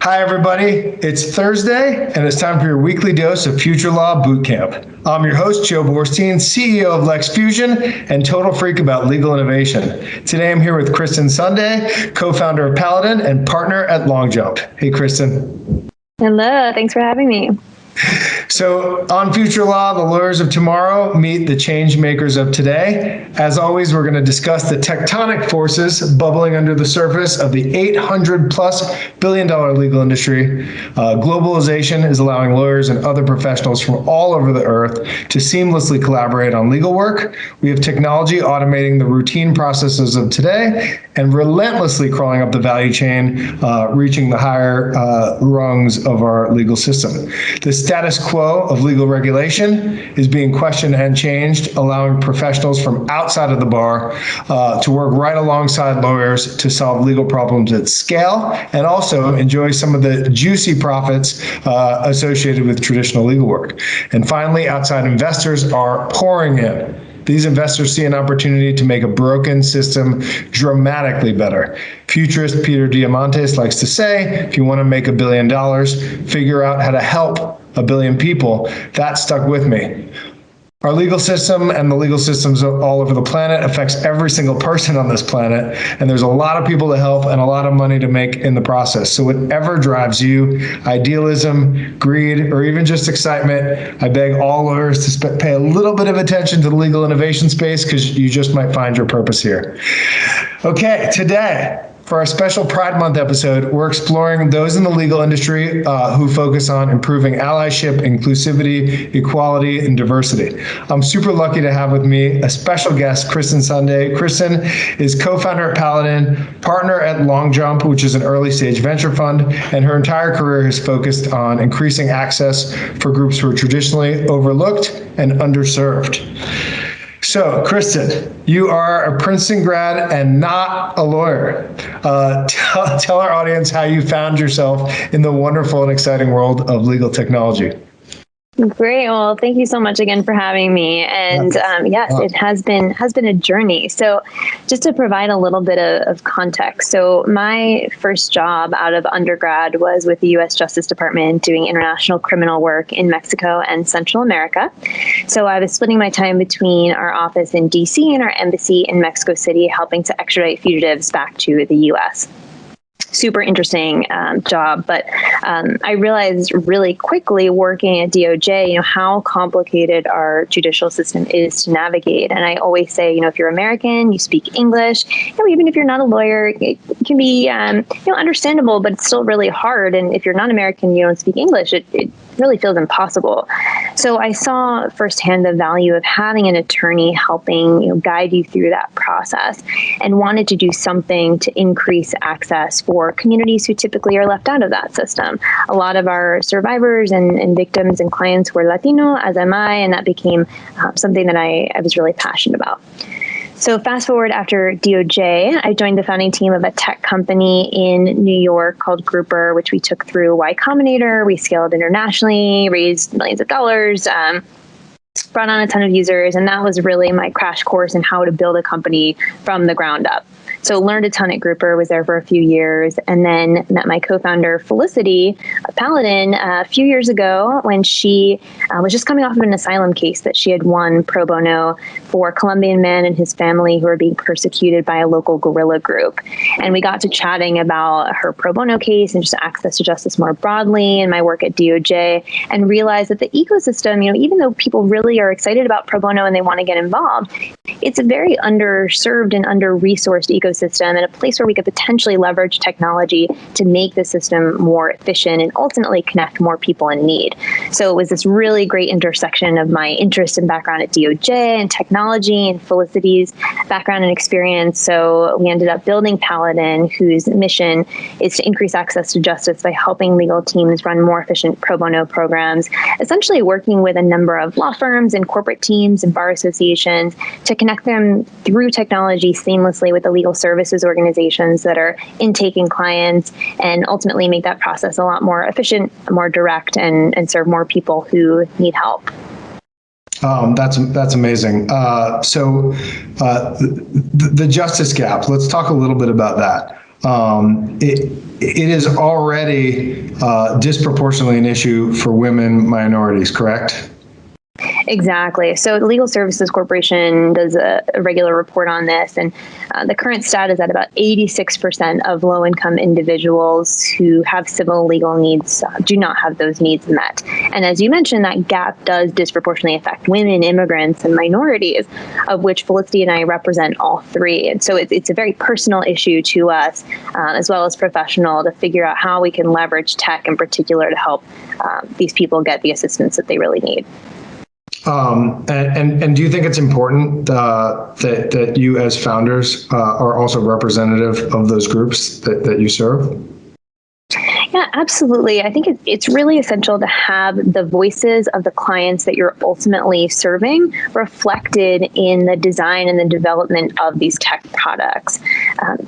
Hi, everybody. It's Thursday, and it's time for your weekly dose of Future Law Bootcamp. I'm your host, Joe Borstein, CEO of LexFusion and total freak about legal innovation. Today, I'm here with Kristen Sonday, co-founder of Paladin and partner at Long Jump. Hey, Kristen. Hello. Thanks for having me. So on Future Law, the lawyers of tomorrow meet the change makers of today. As always, we're going to discuss the tectonic forces bubbling under the surface of the $800+ billion legal industry. Globalization is allowing lawyers and other professionals from all over the earth to seamlessly collaborate on legal work. We have technology automating the routine processes of today and relentlessly crawling up the value chain, reaching the higher rungs of our legal system. The status quo of legal regulation is being questioned and changed, allowing professionals from outside of the bar to work right alongside lawyers to solve legal problems at scale and also enjoy some of the juicy profits associated with traditional legal work. And finally, outside investors are pouring in. These investors see an opportunity to make a broken system dramatically better. Futurist Peter Diamandis likes to say, if you want to make $1 billion, figure out how to help 1 billion people. That stuck with me. Our legal system and the legal systems all over the planet affects every single person on this planet, and there's a lot of people to help and a lot of money to make in the process. So whatever drives you, idealism, greed, or even just excitement, I beg all lawyers to pay a little bit of attention to the legal innovation space because you just might find your purpose here. Okay, today, for our special Pride Month episode, we're exploring those in the legal industry who focus on improving allyship, inclusivity, equality, and diversity. I'm super lucky to have with me a special guest, Kristen Sonday. Kristen is co-founder at Paladin, partner at Long Jump, which is an early stage venture fund, and her entire career has focused on increasing access for groups who are traditionally overlooked and underserved. So, Kristen, you are a Princeton grad and not a lawyer. Tell our audience how you found yourself in the wonderful and exciting world of legal technology. Great. Well, thank you so much again for having me. And yes, it has been a journey. So just to provide a little bit of context. So my first job out of undergrad was with the U.S. Justice Department doing international criminal work in Mexico and Central America. So I was splitting my time between our office in D.C. and our embassy in Mexico City, helping to extradite fugitives back to the U.S. Super interesting job, but I realized really quickly working at DOJ, how complicated our judicial system is to navigate. And I always say, if you're American, you speak English. Even if you're not a lawyer, it can be understandable, but it's still really hard. And if you're not American, you don't speak English, it really feels impossible. So I saw firsthand the value of having an attorney helping guide you through that process, and wanted to do something to increase access for communities who typically are left out of that system. A lot of our survivors and victims and clients were Latino, as am I, and that became something that I was really passionate about. So fast forward after DOJ, I joined the founding team of a tech company in New York called Grouper, which we took through Y Combinator. We scaled internationally, raised millions of dollars, brought on a ton of users, and that was really my crash course in how to build a company from the ground up. So learned a ton at Grouper, was there for a few years, and then met my co-founder Felicity of Paladin a few years ago when she was just coming off of an asylum case that she had won pro bono for a Colombian man and his family who were being persecuted by a local guerrilla group. And we got to chatting about her pro bono case and just access to justice more broadly and my work at DOJ, and realized that the ecosystem, even though people really are excited about pro bono and they want to get involved, it's a very underserved and under-resourced ecosystem, and a place where we could potentially leverage technology to make the system more efficient and ultimately connect more people in need. So it was this really great intersection of my interest and background at DOJ and technology and Felicity's background and experience. So we ended up building Paladin, whose mission is to increase access to justice by helping legal teams run more efficient pro bono programs, essentially working with a number of law firms and corporate teams and bar associations to connect them through technology seamlessly with the legal services organizations that are intaking clients, and ultimately make that process a lot more efficient, more direct, and serve more people who need help. That's amazing. So the justice gap, let's talk a little bit about that. it is already disproportionately an issue for women minorities, correct? Exactly. So the Legal Services Corporation does a regular report on this, and the current stat is that about 86% of low-income individuals who have civil legal needs do not have those needs met. And as you mentioned, that gap does disproportionately affect women, immigrants, and minorities, of which Felicity and I represent all three. And so it's a very personal issue to us, as well as professional, to figure out how we can leverage tech in particular to help these people get the assistance that they really need. And do you think it's important that you as founders are also representative of those groups that you serve? Yeah, absolutely. I think it's really essential to have the voices of the clients that you're ultimately serving reflected in the design and the development of these tech products.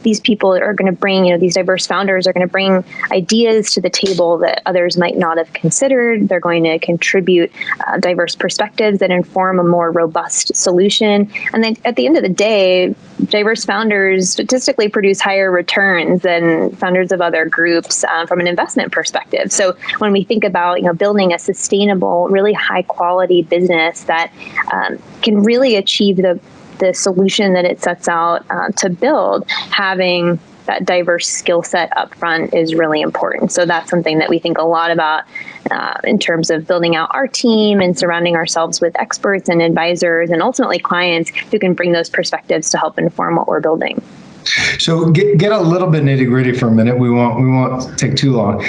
These people are going to bring, these diverse founders are going to bring ideas to the table that others might not have considered. They're going to contribute diverse perspectives that inform a more robust solution. And then at the end of the day, diverse founders statistically produce higher returns than founders of other groups from an investment perspective. So when we think about building a sustainable, really high quality business that can really achieve the solution that it sets out to build, having that diverse skill set up front is really important. So that's something that we think a lot about in terms of building out our team and surrounding ourselves with experts and advisors and ultimately clients who can bring those perspectives to help inform what we're building. So get a little bit nitty gritty for a minute. We won't take too long.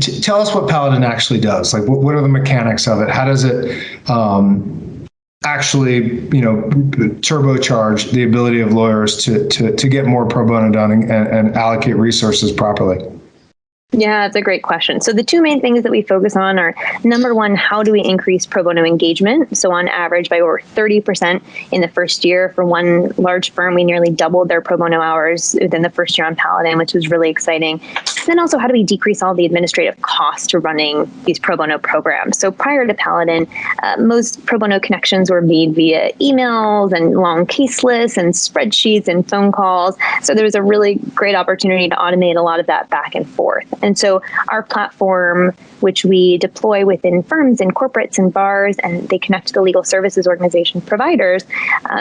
Tell us what Paladin actually does. Like, what are the mechanics of it? How does it actually, turbocharge the ability of lawyers to get more pro bono done and allocate resources properly? Yeah, it's a great question. So the two main things that we focus on are, number one, how do we increase pro bono engagement? So on average, by over 30% in the first year. For one large firm, we nearly doubled their pro bono hours within the first year on Paladin, which was really exciting. And then also, how do we decrease all the administrative costs to running these pro bono programs? So prior to Paladin, most pro bono connections were made via emails and long case lists and spreadsheets and phone calls. So there was a really great opportunity to automate a lot of that back and forth. And so our platform, which we deploy within firms and corporates and bars, and they connect to the legal services organization providers,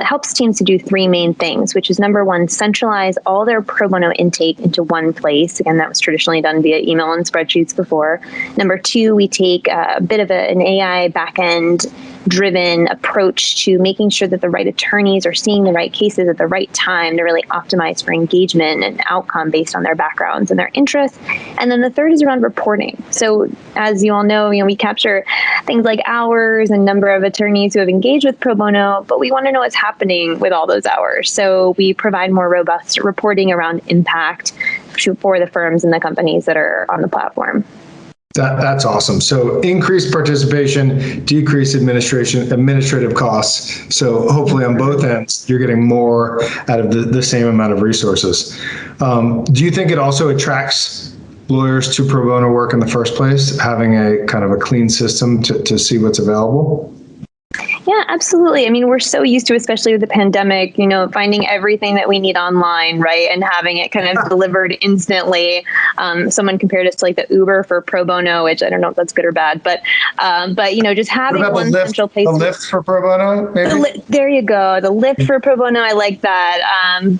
helps teams to do three main things, which is, number one, centralize all their pro bono intake into one place. Again, that was traditionally done via email and spreadsheets before. Number two, we take a bit of an AI backend driven approach to making sure that the right attorneys are seeing the right cases at the right time to really optimize for engagement and outcome based on their backgrounds and their interests. And then the third is around reporting. So as you all know, we capture things like hours and number of attorneys who have engaged with pro bono, but we want to know what's happening with all those hours. So we provide more robust reporting around impact for the firms and the companies that are on the platform. That's awesome. So increased participation, decreased administrative costs. So hopefully on both ends, you're getting more out of the same amount of resources. Do you think it also attracts lawyers to pro bono work in the first place, having a kind of a clean system to see what's available? Yeah, absolutely. I mean, we're so used to, especially with the pandemic, finding everything that we need online, right? And having it kind of delivered instantly. Someone compared us to like the Uber for pro bono, which I don't know if that's good or bad, but just having one central place. The Lyft for pro bono, maybe? There you go. The Lyft for pro bono. I like that.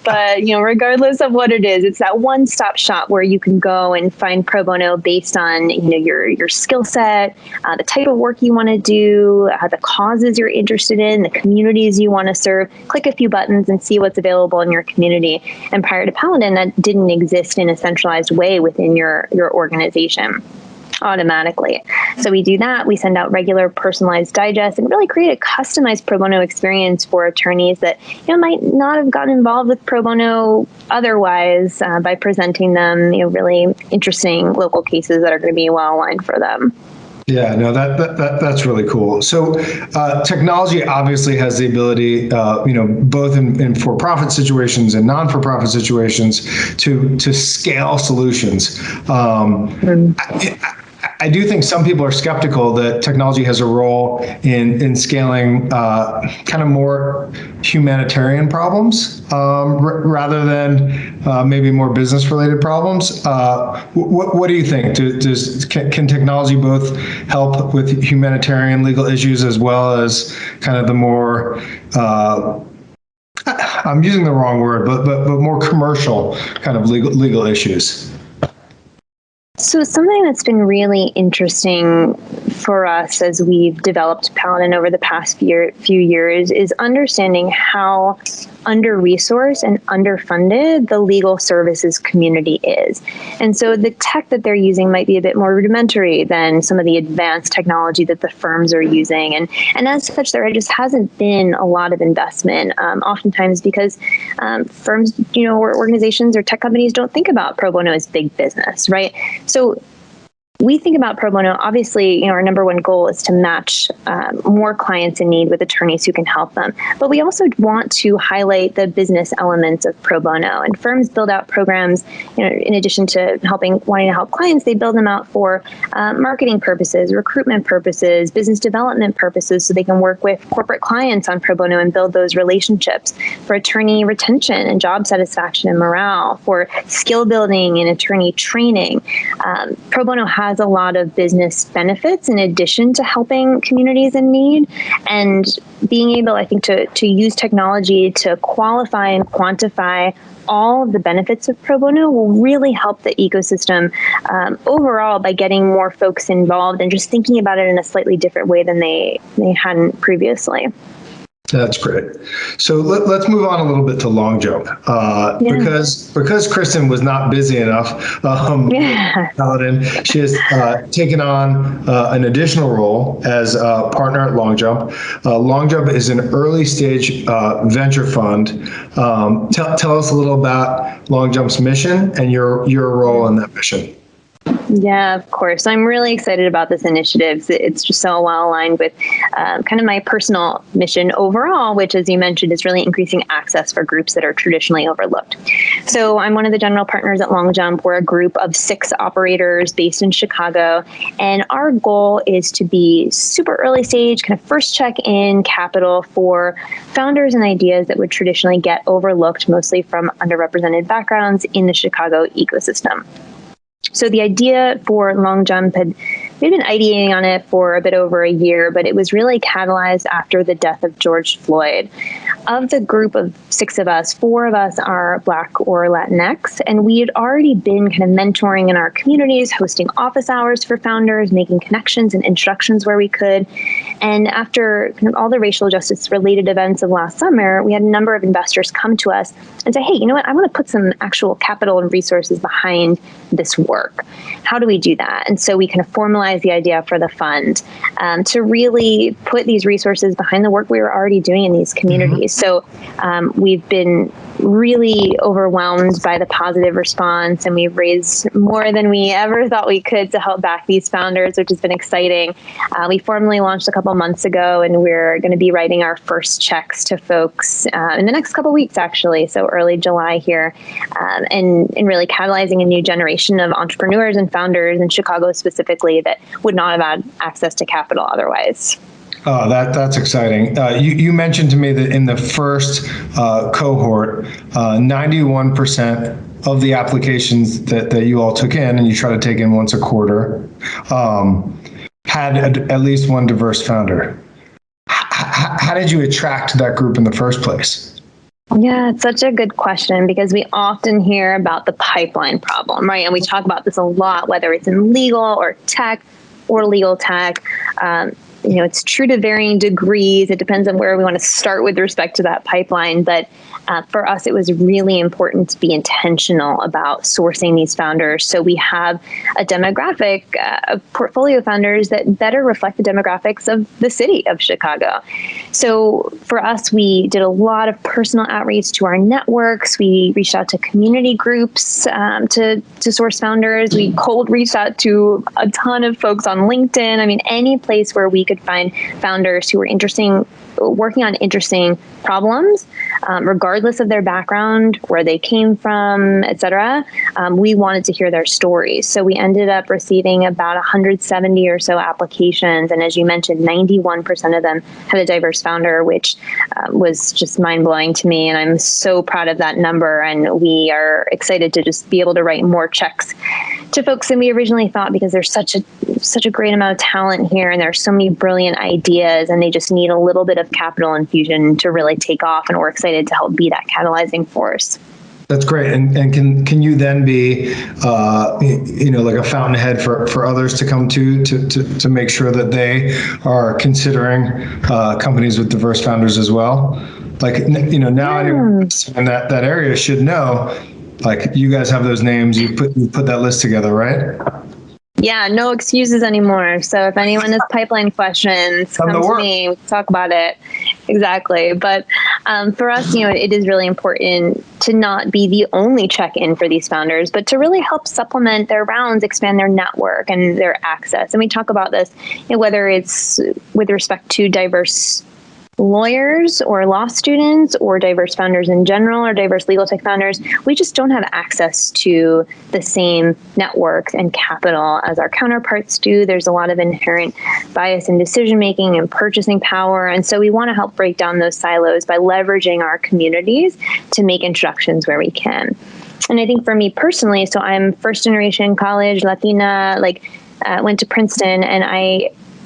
But regardless of what it is, it's that one-stop shop where you can go and find pro bono based on, your skill set, the type of work you want to do, the causes you're interested in, the communities you want to serve. Click a few buttons and see what's available in your community. And prior to Paladin, that didn't exist in a centralized way within your organization automatically. So we do that. We send out regular personalized digests and really create a customized pro bono experience for attorneys that might not have gotten involved with pro bono otherwise, by presenting them really interesting local cases that are going to be well aligned for them. Yeah, no, that's really cool. So technology obviously has the ability, both in for-profit situations and non-for-profit situations to scale solutions. I do think some people are skeptical that technology has a role in scaling kind of more humanitarian problems rather than maybe more business-related problems. What do you think? Can technology both help with humanitarian legal issues as well as kind of the more I'm using the wrong word, but more commercial kind of legal issues? So something that's been really interesting for us as we've developed Paladin over the past few years is understanding how under-resourced and underfunded the legal services community is. And so the tech that they're using might be a bit more rudimentary than some of the advanced technology that the firms are using. And as such, there just hasn't been a lot of investment, oftentimes because firms, or organizations or tech companies don't think about pro bono as big business, right? So we think about pro bono, obviously, our number one goal is to match more clients in need with attorneys who can help them. But we also want to highlight the business elements of pro bono. And firms build out programs, in addition to wanting to help clients, they build them out for marketing purposes, recruitment purposes, business development purposes, so they can work with corporate clients on pro bono and build those relationships, for attorney retention and job satisfaction and morale, for skill building and attorney training. Pro bono has a lot of business benefits in addition to helping communities in need, and being able, I think, to use technology to qualify and quantify all of the benefits of pro bono will really help the ecosystem overall by getting more folks involved and just thinking about it in a slightly different way than they hadn't previously. That's great. So let's move on a little bit to long jump, because Kristen was not busy enough. Paladin, she has taken on an additional role as a partner at Long Jump. Long Jump is an early stage venture fund. Tell us a little about Long Jump's mission and your role in that mission. Yeah, of course. I'm really excited about this initiative. It's just so well aligned with kind of my personal mission overall, which, as you mentioned, is really increasing access for groups that are traditionally overlooked. So I'm one of the general partners at Long Jump. We're a group of 6 operators based in Chicago. And our goal is to be super early stage, kind of first check-in capital for founders and ideas that would traditionally get overlooked, mostly from underrepresented backgrounds in the Chicago ecosystem. So the idea for Long Jump we'd been ideating on it for a bit over a year, but it was really catalyzed after the death of George Floyd. Of the group of 6 of us, 4 of us are Black or Latinx, and we had already been kind of mentoring in our communities, hosting office hours for founders, making connections and introductions where we could. And after kind of all the racial justice related events of last summer, we had a number of investors come to us and say, hey, you know what, I want to put some actual capital and resources behind this work. How do we do that? And so we kind of formalized the idea for the fund to really put these resources behind the work we were already doing in these communities. So we've been really overwhelmed by the positive response, and we've raised more than we ever thought we could to help back these founders, which has been exciting. We formally launched a couple months ago, and we're going to be writing our first checks to folks in the next couple weeks, actually, so early July here, and really catalyzing a new generation of entrepreneurs and founders in Chicago specifically that would not have had access to capital otherwise. Oh, that's exciting. You mentioned to me that in the first cohort, 91% of the applications that you all took in, and you try to take in once a quarter, had at least one diverse founder. How did you attract that group in the first place? Yeah, it's such a good question, because we often hear about the pipeline problem, right? And we talk about this a lot, whether it's in legal or tech or legal tech. It's true to varying degrees. It depends on where we want to start with respect to that pipeline. But for us, it was really important to be intentional about sourcing these founders. So we have a demographic, a portfolio founders that better reflect the demographics of the city of Chicago. So for us, we did a lot of personal outreach to our networks. We reached out to community groups to source founders. We cold reached out to a ton of folks on LinkedIn. I mean, any place where we could could find founders who were working on interesting problems, regardless of their background, where they came from, etc. We wanted to hear their stories. So we ended up receiving about 170 or so applications. And as you mentioned, 91% of them had a diverse founder, which was just mind-blowing to me. And I'm so proud of that number. And we are excited to just be able to write more checks to folks than we originally thought, because there's such a great amount of talent here, and there's so many brilliant ideas, and they just need a little bit of capital infusion to really take off. And we're excited to help be that catalyzing force. That's great. And can you then be, like a fountainhead for others to come to make sure that they are considering companies with diverse founders as well? Like, now anyone in that area should know, like, you guys have those names, you put that list together, right? Yeah, no excuses anymore. So if anyone has pipeline questions, come to me, we can talk about it. Exactly. But for us, it is really important to not be the only check-in for these founders, but to really help supplement their rounds, expand their network and their access. And we talk about this, whether it's with respect to diverse lawyers or law students or diverse founders in general or diverse legal tech founders. We just don't have access to the same networks and capital as our counterparts do. There's a lot of inherent bias in decision making and purchasing power. And so we want to help break down those silos by leveraging our communities to make introductions where we can. And I think for me personally, so I'm first generation college Latina, went to Princeton, and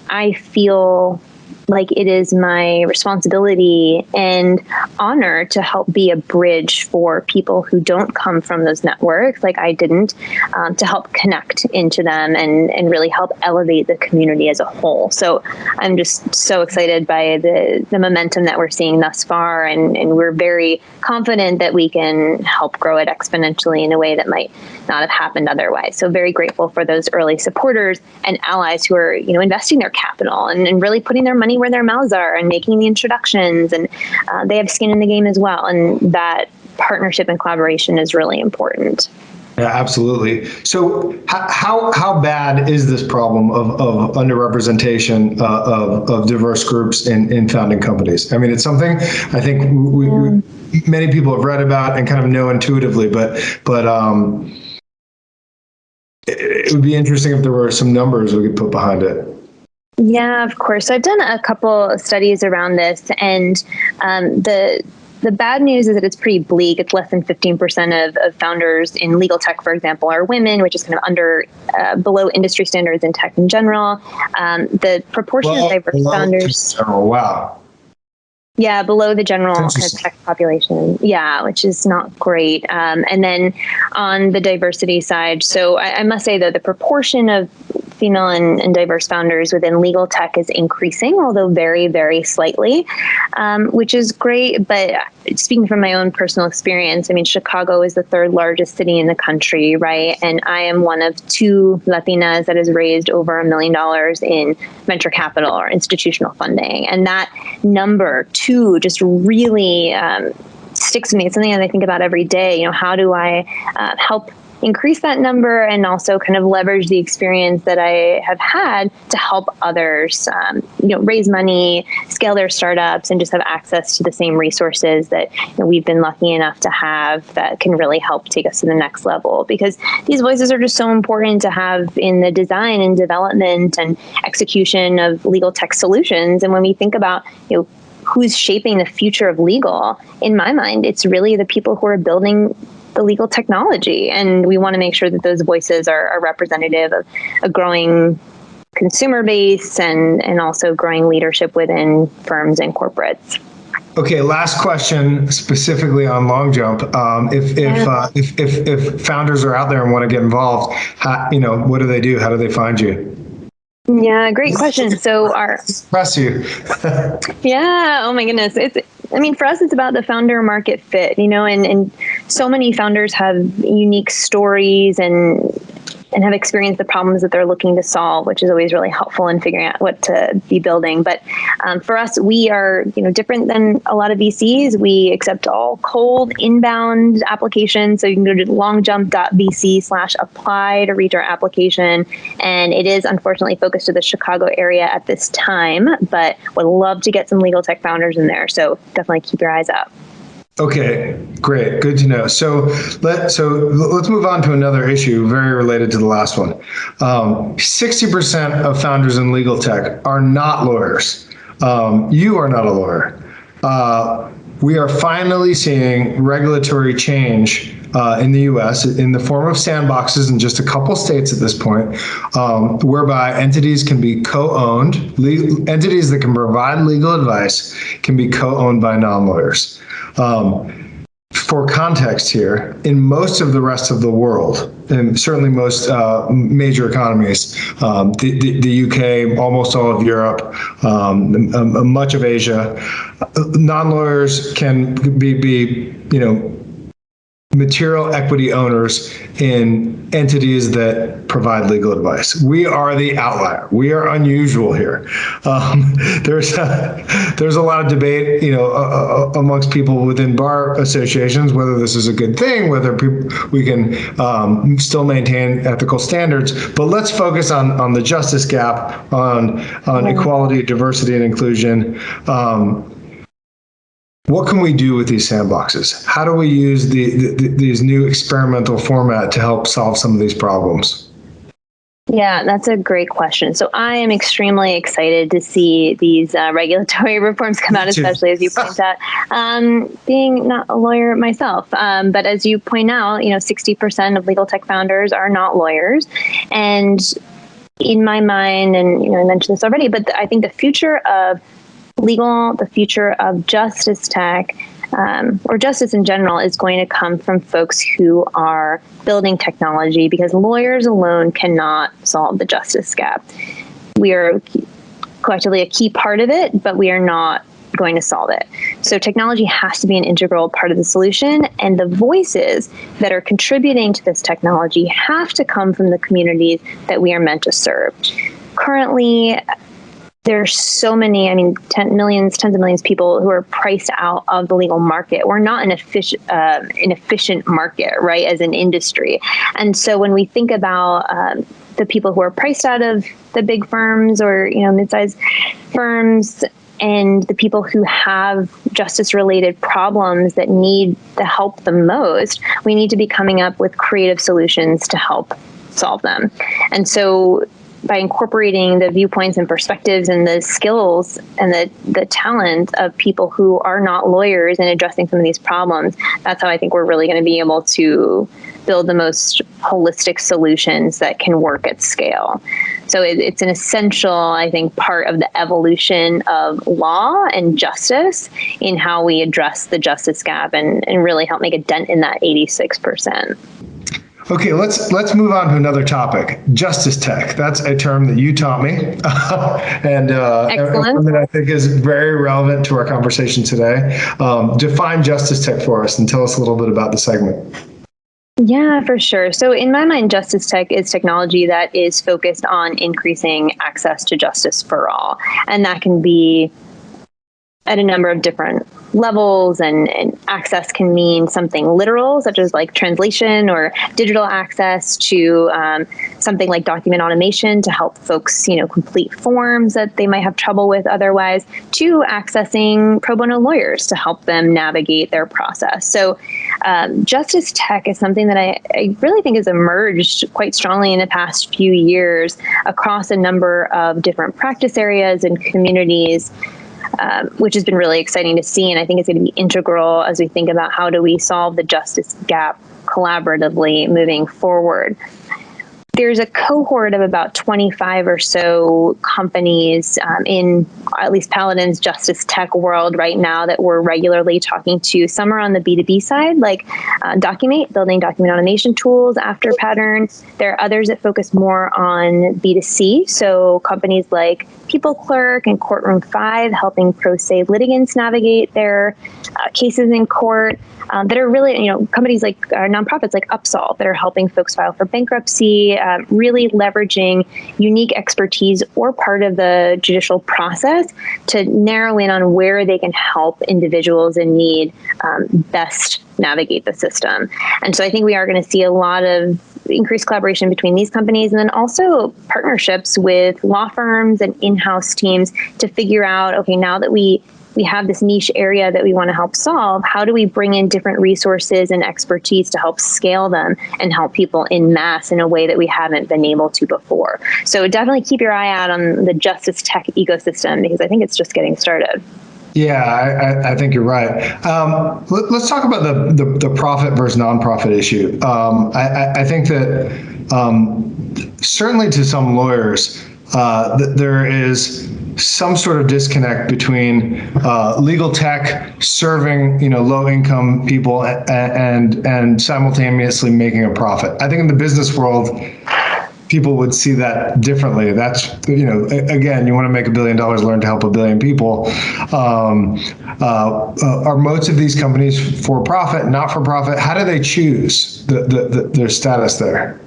I feel like it is my responsibility and honor to help be a bridge for people who don't come from those networks, like I didn't, to help connect into them and really help elevate the community as a whole. So I'm just so excited by the momentum that we're seeing thus far, and we're very confident that we can help grow it exponentially in a way that might not have happened otherwise. So very grateful for those early supporters and allies who are, investing their capital and really putting their money where their mouths are and making the introductions, and they have skin in the game as well. And that partnership and collaboration is really important. Yeah, absolutely. So how bad is this problem of underrepresentation of diverse groups in founding companies? I mean, it's something I think many people have read about and kind of know intuitively, but it would be interesting if there were some numbers we could put behind it. Yeah, of course. So I've done a couple of studies around this, and the bad news is that it's pretty bleak. It's less than 15% of founders in legal tech, for example, are women, which is kind of below industry standards in tech in general. The proportion of diverse founders. Oh, wow. Yeah, below the general kind of tech population. Yeah, which is not great. And then on the diversity side, so I must say, though, the proportion of female and diverse founders within legal tech is increasing, although very, very slightly, which is great. But speaking from my own personal experience, I mean, Chicago is the third largest city in the country, right? And I am one of two Latinas that has raised over $1 million in venture capital or institutional funding. And that number, too, just really sticks with me. It's something that I think about every day. How do I help increase that number and also kind of leverage the experience that I have had to help others, raise money, scale their startups, and just have access to the same resources that we've been lucky enough to have that can really help take us to the next level. Because these voices are just so important to have in the design and development and execution of legal tech solutions. And when we think about, who's shaping the future of legal, in my mind, it's really the people who are building the legal technology. And we want to make sure that those voices are representative of a growing consumer base and also growing leadership within firms and corporates. Okay, last question specifically on Long Jump. If founders are out there and want to get involved, what do they do? How do they find you? Yeah, great question. So Bless you. Yeah, oh my goodness. For us, it's about the founder market fit, and so many founders have unique stories and and have experienced the problems that they're looking to solve, which is always really helpful in figuring out what to be building. But for us, we are, different than a lot of VCs. We accept all cold inbound applications. So you can go to longjump.vc/apply to reach our application. And it is unfortunately focused to the Chicago area at this time, but would love to get some legal tech founders in there. So definitely keep your eyes out. Okay, great. Good to know. So let's move on to another issue very related to the last one. 60% of founders in legal tech are not lawyers. You are not a lawyer. We are finally seeing regulatory change in the US in the form of sandboxes in just a couple states at this point, whereby entities can be co-owned. Entities that can provide legal advice can be co-owned by non-lawyers. For context here, in most of the rest of the world, and certainly most major economies, the UK, almost all of Europe, much of Asia, non-lawyers can be material equity owners in entities that provide legal advice. We are the outlier. We are unusual here. There's a lot of debate, amongst people within bar associations, whether this is a good thing, whether we can still maintain ethical standards. But let's focus on the justice gap, on equality, diversity, and inclusion. What can we do with these sandboxes? How do we use these new experimental format to help solve some of these problems? Yeah, that's a great question. So I am extremely excited to see these regulatory reforms come out, especially as you point out, being not a lawyer myself. But as you point out, 60% of legal tech founders are not lawyers. And in my mind, and I mentioned this already, but I think the future of legal, the future of justice tech, or justice in general, is going to come from folks who are building technology, because lawyers alone cannot solve the justice gap. We are collectively a key part of it, but we are not going to solve it. So technology has to be an integral part of the solution, and the voices that are contributing to this technology have to come from the communities that we are meant to serve. Currently, there's so many, tens of millions of people who are priced out of the legal market. We're not an efficient market, right, as an industry. And so when we think about the people who are priced out of the big firms or, mid-sized firms, and the people who have justice-related problems that need the help the most, we need to be coming up with creative solutions to help solve them. And so by incorporating the viewpoints and perspectives and the skills and the talent of people who are not lawyers and addressing some of these problems, that's how I think we're really going to be able to build the most holistic solutions that can work at scale. So it's an essential, I think, part of the evolution of law and justice in how we address the justice gap and really help make a dent in that 86%. Okay, let's move on to another topic. Justice tech. That's a term that you taught me, and that I think is very relevant to our conversation today. Define justice tech for us and tell us a little bit about the segment. Yeah, for sure. So in my mind, justice tech is technology that is focused on increasing access to justice for all. And that can be at a number of different levels, and access can mean something literal, such as like translation or digital access, to something like document automation to help folks, complete forms that they might have trouble with otherwise, to accessing pro bono lawyers to help them navigate their process. So justice tech is something that I really think has emerged quite strongly in the past few years across a number of different practice areas and communities, which has been really exciting to see. And I think it's going to be integral as we think about how do we solve the justice gap collaboratively moving forward. There's a cohort of about 25 or so companies in at least Paladin's justice tech world right now that we're regularly talking to. Some are on the B2B side, like Documate, building document automation tools after pattern. There are others that focus more on B2C. So companies like People Clerk and Courtroom 5, helping pro se litigants navigate their cases in court. That are really, companies like nonprofits like Upsolve that are helping folks file for bankruptcy really leveraging unique expertise or part of the judicial process to narrow in on where they can help individuals in need best navigate the system. And so I think we are going to see a lot of increased collaboration between these companies, and then also partnerships with law firms and in-house teams to figure out, okay, now that we have this niche area that we want to help solve, how do we bring in different resources and expertise to help scale them and help people in mass in a way that we haven't been able to before? So definitely keep your eye out on the justice tech ecosystem, because I think it's just getting started. Yeah, I think you're right. Let's talk about the profit versus nonprofit issue. I think that certainly to some lawyers, there is some sort of disconnect between legal tech serving low-income people and simultaneously making a profit. I think in the business world, people would see that differently. That's, again, you want to make $1 billion, learn to help 1 billion people. Are most of these companies for profit, not for profit? How do they choose their status there?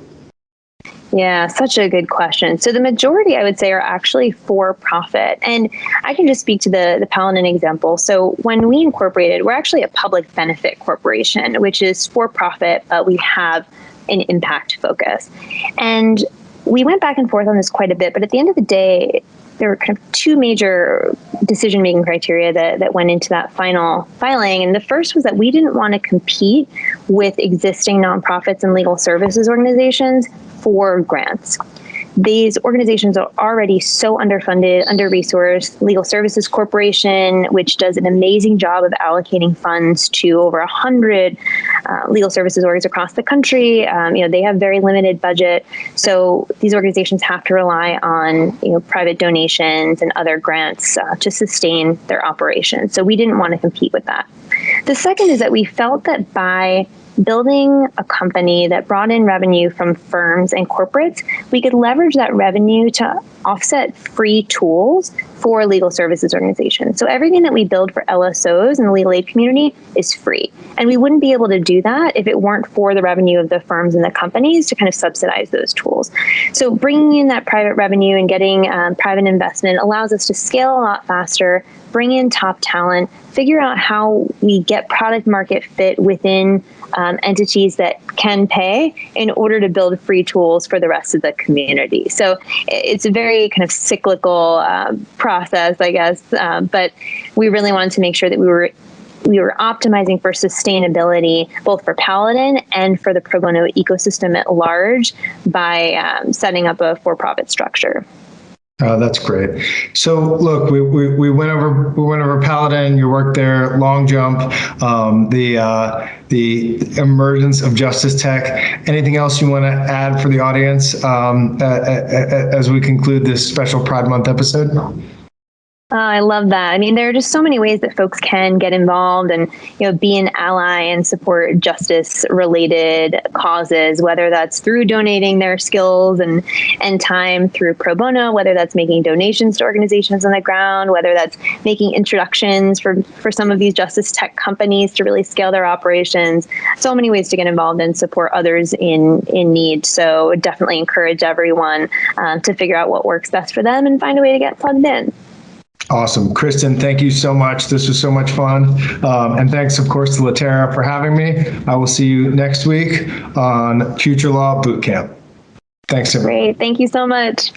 Yeah, such a good question. So the majority, I would say, are actually for profit. And I can just speak to the Paladin example. So when we incorporated, we're actually a public benefit corporation, which is for profit, but we have an impact focus. And we went back and forth on this quite a bit, but at the end of the day, there were kind of two major decision-making criteria that went into that final filing. And the first was that we didn't want to compete with existing nonprofits and legal services organizations for grants. These organizations are already so underfunded, under-resourced. Legal Services Corporation, which does an amazing job of allocating funds to over 100 legal services orgs across the country. They have very limited budget. So these organizations have to rely on private donations and other grants to sustain their operations. So we didn't want to compete with that. The second is that we felt that by building a company that brought in revenue from firms and corporates, we could leverage that revenue to offset free tools for legal services organizations. So everything that we build for LSOs in the legal aid community is free. And we wouldn't be able to do that if it weren't for the revenue of the firms and the companies to kind of subsidize those tools. So bringing in that private revenue and getting private investment allows us to scale a lot faster, bring in top talent, figure out how we get product market fit within entities that can pay in order to build free tools for the rest of the community. So it's a very kind of cyclical process, I guess, but we really wanted to make sure that we were optimizing for sustainability, both for Paladin and for the pro bono ecosystem at large by setting up a for-profit structure. That's great. So look, we went over Paladin, your work there, long jump, the emergence of justice tech. Anything else you want to add for the audience as we conclude this special Pride Month episode? I love that. I mean, there are just so many ways that folks can get involved and, be an ally and support justice-related causes, whether that's through donating their skills and time through pro bono, whether that's making donations to organizations on the ground, whether that's making introductions for some of these justice tech companies to really scale their operations. So many ways to get involved and support others in need. So definitely encourage everyone to figure out what works best for them and find a way to get plugged in. Awesome. Kristen, thank you so much. This was so much fun. And thanks, of course, to Litera for having me. I will see you next week on Future Law Bootcamp. Thanks, everyone. Great. Thank you so much.